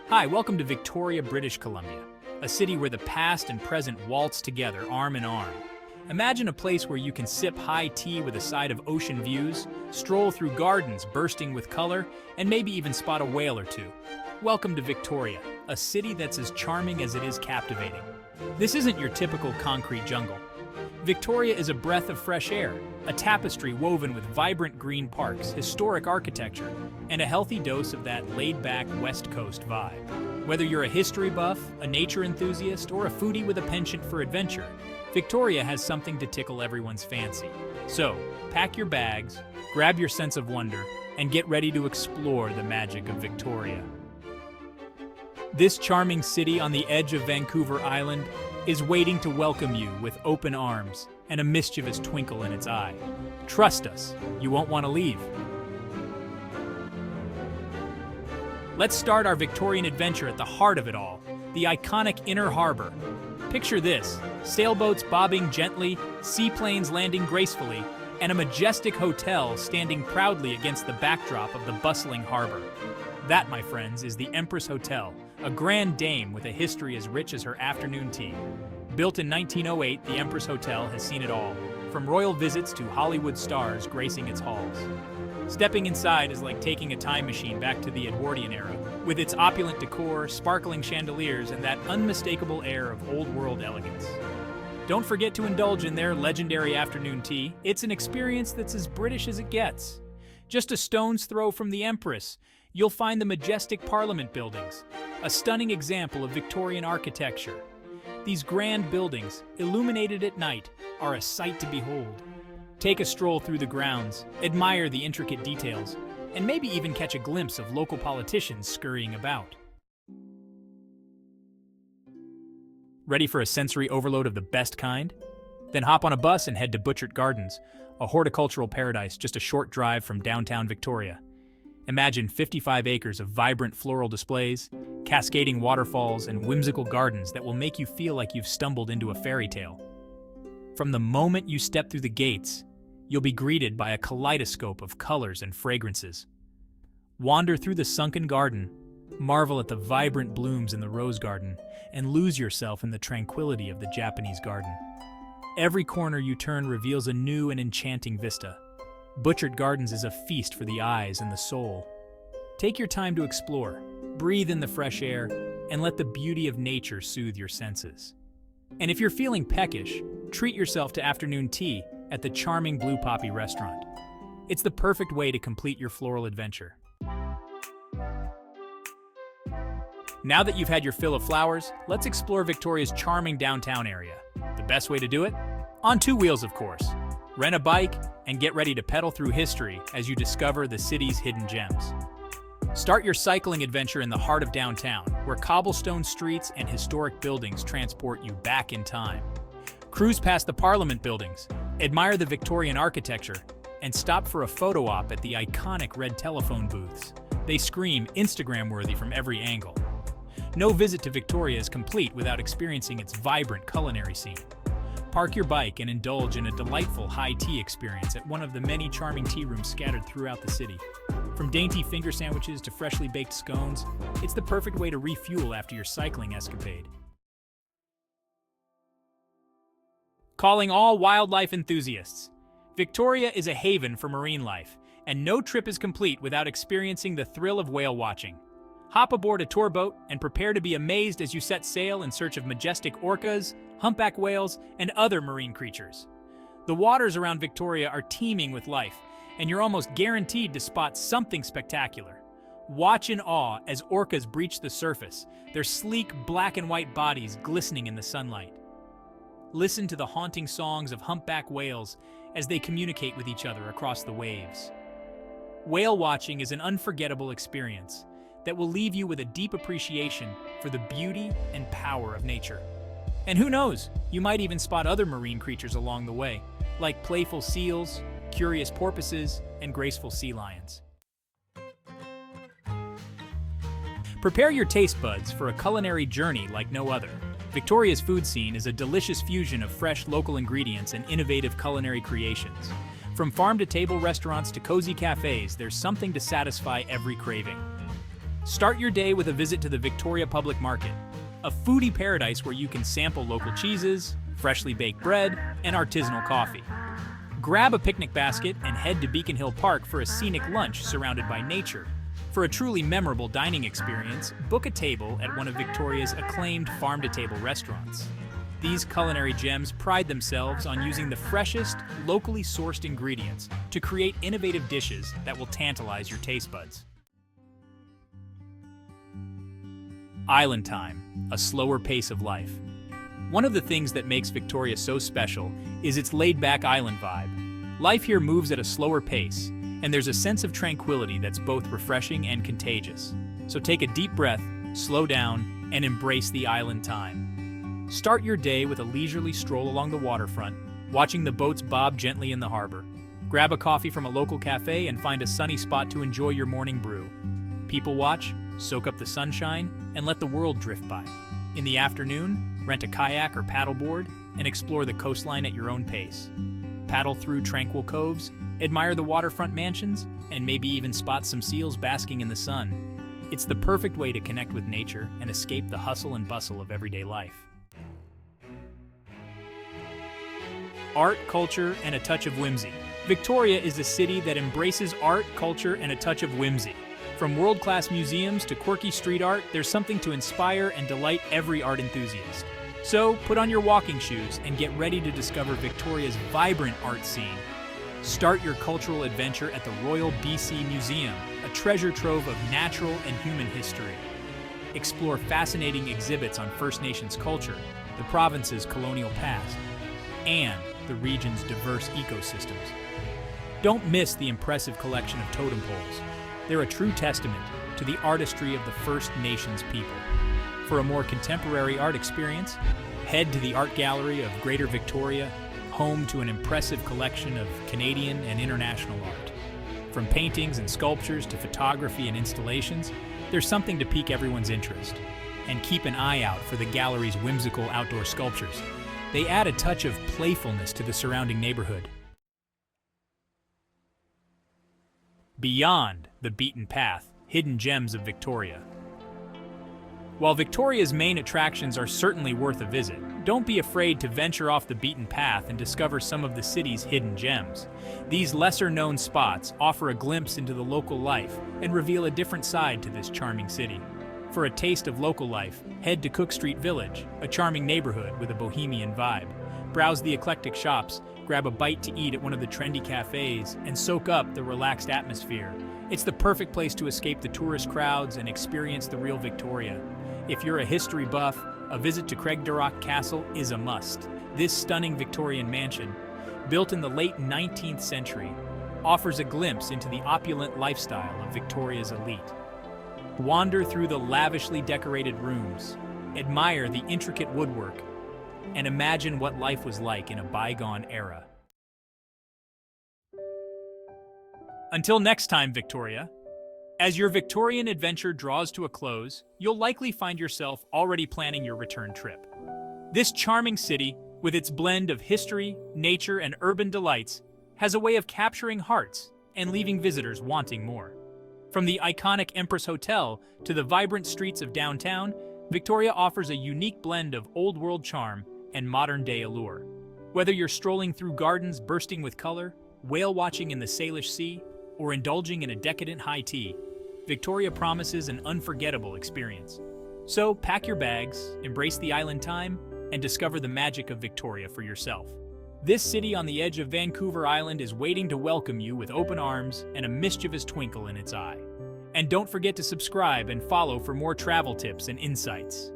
Hi, welcome to Victoria, British Columbia, a city where the past and present waltz together arm in arm. Imagine a place where you can sip high tea with a side of ocean views, stroll through gardens bursting with color, and maybe even spot a whale or two. Welcome to Victoria, a city that's as charming as it is captivating. This isn't your typical concrete jungle. Victoria is a breath of fresh air, a tapestry woven with vibrant green parks, historic architecture, and a healthy dose of that laid-back West Coast vibe. Whether you're a history buff, a nature enthusiast, or a foodie with a penchant for adventure, Victoria has something to tickle everyone's fancy. So, pack your bags, grab your sense of wonder, and get ready to explore the magic of Victoria. This charming city on the edge of Vancouver Island is waiting to welcome you with open arms and a mischievous twinkle in its eye. Trust us, you won't want to leave. Let's start our Victorian adventure at the heart of it all, the iconic Inner Harbour. Picture this: sailboats bobbing gently, seaplanes landing gracefully, and a majestic hotel standing proudly against the backdrop of the bustling harbour. That, my friends, is the Empress Hotel, a grand dame with a history as rich as her afternoon tea. Built in 1908, the Empress Hotel has seen it all, from royal visits to Hollywood stars gracing its halls. Stepping inside is like taking a time machine back to the Edwardian era, with its opulent decor, sparkling chandeliers, and that unmistakable air of old-world elegance. Don't forget to indulge in their legendary afternoon tea. It's an experience that's as British as it gets. Just a stone's throw from the Empress, you'll find the majestic Parliament buildings, a stunning example of Victorian architecture. These grand buildings, illuminated at night, are a sight to behold. Take a stroll through the grounds, admire the intricate details, and maybe even catch a glimpse of local politicians scurrying about. Ready for a sensory overload of the best kind? Then hop on a bus and head to Butchart Gardens, a horticultural paradise just a short drive from downtown Victoria. Imagine 55 acres of vibrant floral displays, cascading waterfalls, and whimsical gardens that will make you feel like you've stumbled into a fairy tale. From the moment you step through the gates, you'll be greeted by a kaleidoscope of colors and fragrances. Wander through the Sunken Garden, marvel at the vibrant blooms in the rose garden, and lose yourself in the tranquility of the Japanese garden. Every corner you turn reveals a new and enchanting vista. Butchart Gardens is a feast for the eyes and the soul. Take your time to explore, breathe in the fresh air, and let the beauty of nature soothe your senses. And if you're feeling peckish, treat yourself to afternoon tea at the charming Blue Poppy restaurant. It's the perfect way to complete your floral adventure. Now that you've had your fill of flowers, let's explore Victoria's charming downtown area. The best way to do it? On two wheels, of course. Rent a bike and get ready to pedal through history as you discover the city's hidden gems. Start your cycling adventure in the heart of downtown, where cobblestone streets and historic buildings transport you back in time. Cruise past the Parliament buildings, admire the Victorian architecture, and stop for a photo op at the iconic red telephone booths. They scream Instagram-worthy from every angle. No visit to Victoria is complete without experiencing its vibrant culinary scene. Park your bike and indulge in a delightful high tea experience at one of the many charming tea rooms scattered throughout the city. From dainty finger sandwiches to freshly baked scones, it's the perfect way to refuel after your cycling escapade. Calling all wildlife enthusiasts. Victoria is a haven for marine life, and no trip is complete without experiencing the thrill of whale watching. Hop aboard a tour boat and prepare to be amazed as you set sail in search of majestic orcas, humpback whales, and other marine creatures. The waters around Victoria are teeming with life, and you're almost guaranteed to spot something spectacular. Watch in awe as orcas breach the surface, their sleek black and white bodies glistening in the sunlight. Listen to the haunting songs of humpback whales as they communicate with each other across the waves. Whale watching is an unforgettable experience that will leave you with a deep appreciation for the beauty and power of nature. And who knows, you might even spot other marine creatures along the way, like playful seals, curious porpoises, and graceful sea lions. Prepare your taste buds for a culinary journey like no other. Victoria's food scene is a delicious fusion of fresh local ingredients and innovative culinary creations. From farm-to-table restaurants to cozy cafes, there's something to satisfy every craving. Start your day with a visit to the Victoria Public Market, a foodie paradise where you can sample local cheeses, freshly baked bread, and artisanal coffee. Grab a picnic basket and head to Beacon Hill Park for a scenic lunch surrounded by nature. For a truly memorable dining experience, book a table at one of Victoria's acclaimed farm-to-table restaurants. These culinary gems pride themselves on using the freshest, locally sourced ingredients to create innovative dishes that will tantalize your taste buds. Island time, a slower pace of life. One of the things that makes Victoria so special is its laid-back island vibe. Life here moves at a slower pace, and there's a sense of tranquility that's both refreshing and contagious. So take a deep breath, slow down, and embrace the island time. Start your day with a leisurely stroll along the waterfront, watching the boats bob gently in the harbor. Grab a coffee from a local cafe and find a sunny spot to enjoy your morning brew. People watch, soak up the sunshine, and let the world drift by. In the afternoon, rent a kayak or paddleboard and explore the coastline at your own pace. Paddle through tranquil coves, admire the waterfront mansions, and maybe even spot some seals basking in the sun. It's the perfect way to connect with nature and escape the hustle and bustle of everyday life. Art, culture, and a touch of whimsy. Victoria is a city that embraces art, culture, and a touch of whimsy. From world-class museums to quirky street art, there's something to inspire and delight every art enthusiast. So, put on your walking shoes and get ready to discover Victoria's vibrant art scene. Start your cultural adventure at the Royal BC Museum, a treasure trove of natural and human history. Explore fascinating exhibits on First Nations culture, the province's colonial past, and the region's diverse ecosystems. Don't miss the impressive collection of totem poles. They're a true testament to the artistry of the First Nations people. For a more contemporary art experience, head to the Art Gallery of Greater Victoria, home to an impressive collection of Canadian and international art. From paintings and sculptures to photography and installations, there's something to pique everyone's interest. And keep an eye out for the gallery's whimsical outdoor sculptures. They add a touch of playfulness to the surrounding neighborhood. Beyond the beaten path, hidden gems of Victoria. While Victoria's main attractions are certainly worth a visit, don't be afraid to venture off the beaten path and discover some of the city's hidden gems. These lesser-known spots offer a glimpse into the local life and reveal a different side to this charming city. For a taste of local life, head to Cook Street Village, a charming neighborhood with a bohemian vibe. Browse the eclectic shops, grab a bite to eat at one of the trendy cafes, and soak up the relaxed atmosphere. It's the perfect place to escape the tourist crowds and experience the real Victoria. If you're a history buff, a visit to Craigdarroch Castle is a must. This stunning Victorian mansion, built in the late 19th century, offers a glimpse into the opulent lifestyle of Victoria's elite. Wander through the lavishly decorated rooms, admire the intricate woodwork, and imagine what life was like in a bygone era. Until next time, Victoria. As your Victorian adventure draws to a close, you'll likely find yourself already planning your return trip. This charming city, with its blend of history, nature, and urban delights, has a way of capturing hearts and leaving visitors wanting more. From the iconic Empress Hotel to the vibrant streets of downtown, Victoria offers a unique blend of old-world charm and modern-day allure. Whether you're strolling through gardens bursting with color, whale-watching in the Salish Sea, or indulging in a decadent high tea, Victoria promises an unforgettable experience. So pack your bags, embrace the island time, and discover the magic of Victoria for yourself. This city on the edge of Vancouver Island is waiting to welcome you with open arms and a mischievous twinkle in its eye. And don't forget to subscribe and follow for more travel tips and insights.